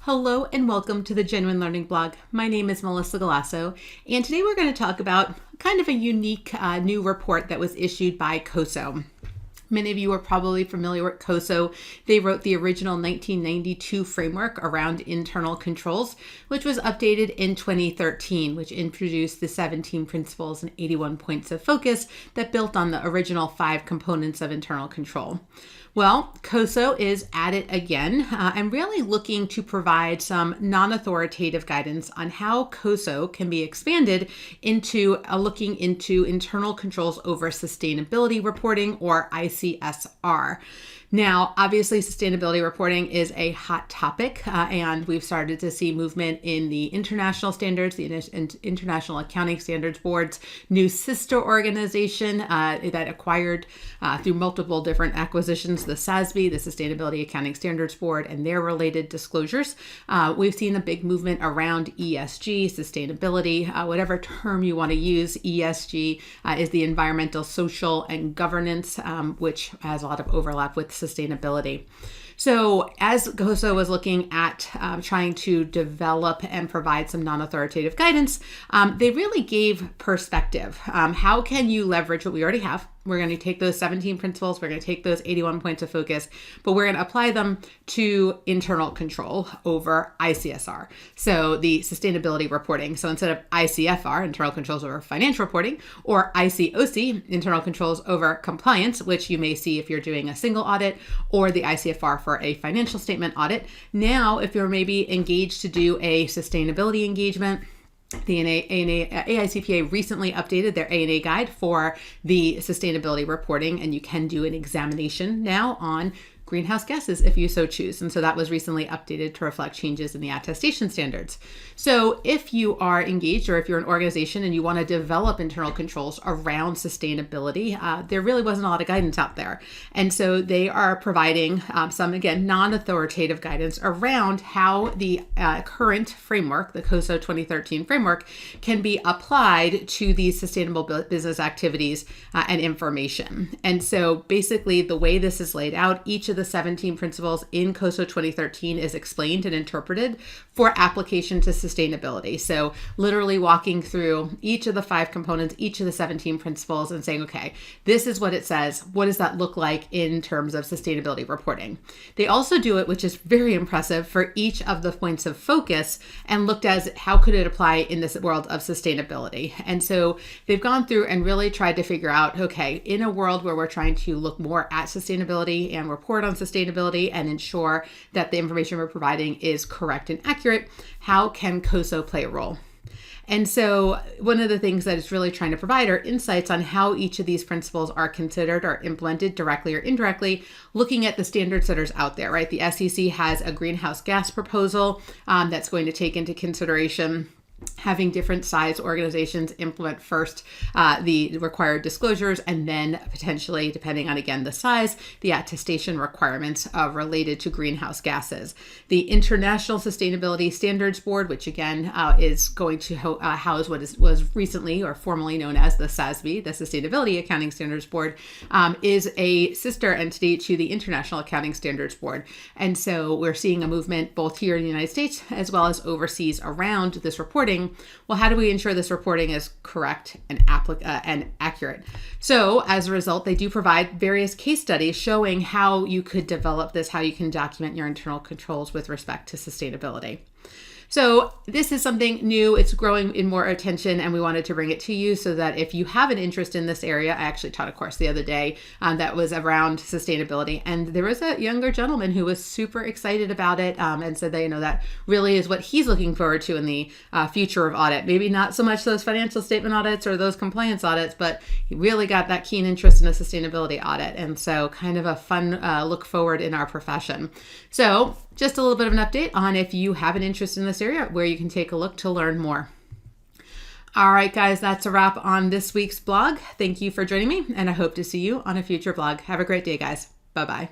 Hello and welcome to the Genuine Learning Blog. My name is Melissa Galasso, and today we're going to talk about kind of a unique new report that was issued by COSO. Many of you are probably familiar with COSO. They wrote the original 1992 framework around internal controls, which was updated in 2013, which introduced the 17 principles and 81 points of focus that built on the original 5 components of internal control. Well, COSO is at it again and really looking to provide some non-authoritative guidance on how COSO can be expanded into looking into internal controls over sustainability reporting, or ICSR. Now, obviously, sustainability reporting is a hot topic, and we've started to see movement in the international standards, the International Accounting Standards Board's new sister organization that acquired through multiple different acquisitions, the SEC-GHG, the Sustainability Accounting Standards Board, and their related disclosures. We've seen a big movement around ESG, sustainability, whatever term you want to use. ESG is the environmental, social, and governance, which has a lot of overlap with sustainability. So as COSO was looking at trying to develop and provide some non-authoritative guidance, they really gave perspective. How can you leverage what we already have? We're going to take those 17 principles, we're going to take those 81 points of focus, but we're going to apply them to internal control over ICSR. So the sustainability reporting. So instead of ICFR, internal controls over financial reporting, or ICOC, internal controls over compliance, which you may see if you're doing a single audit, or the ICFR for a financial statement audit. Now, if you're maybe engaged to do a sustainability engagement, the AICPA recently updated their ANA guide for the sustainability reporting, and you can do an examination now on greenhouse gases if you so choose. And so that was recently updated to reflect changes in the attestation standards. So if you are engaged, or if you're an organization and you want to develop internal controls around sustainability, there really wasn't a lot of guidance out there. And so they are providing some, again, non-authoritative guidance around how the current framework, the COSO 2013 framework, can be applied to these sustainable business activities and information. And so basically the way this is laid out, each of the 17 principles in COSO 2013 is explained and interpreted for application to sustainability. So literally walking through each of the 5 components, each of the 17 principles, and saying, okay, this is what it says. What does that look like in terms of sustainability reporting? They also do it, which is very impressive, for each of the points of focus and looked as how could it apply in this world of sustainability. And so they've gone through and really tried to figure out, okay, in a world where we're trying to look more at sustainability and report on sustainability and ensure that the information we're providing is correct and accurate, how can COSO play a role? And so one of the things that it's really trying to provide are insights on how each of these principles are considered or implemented directly or indirectly, looking at the standards that are out there, right? The SEC has a greenhouse gas proposal that's going to take into consideration having different size organizations implement first the required disclosures, and then potentially, depending on, again, the size, the attestation requirements related to greenhouse gases. The International Sustainability Standards Board, which again is going to house what was recently or formerly known as the SEC-GHG, the Sustainability Accounting Standards Board, is a sister entity to the International Accounting Standards Board. And so we're seeing a movement both here in the United States as well as overseas around this reporting. Well, how do we ensure this reporting is correct and accurate? So as a result, they do provide various case studies showing how you could develop this, how you can document your internal controls with respect to sustainability. So this is something new. It's growing in more attention, and we wanted to bring it to you so that if you have an interest in this area, I actually taught a course the other day that was around sustainability, and there was a younger gentleman who was super excited about it and said that, that really is what he's looking forward to in the future of audit. Maybe not so much those financial statement audits or those compliance audits, but he really got that keen interest in a sustainability audit. And so kind of a fun look forward in our profession. So just a little bit of an update on if you have an interest in this area, where you can take a look to learn more. All right, guys, that's a wrap on this week's blog. Thank you for joining me, and I hope to see you on a future blog. Have a great day, guys. Bye-bye.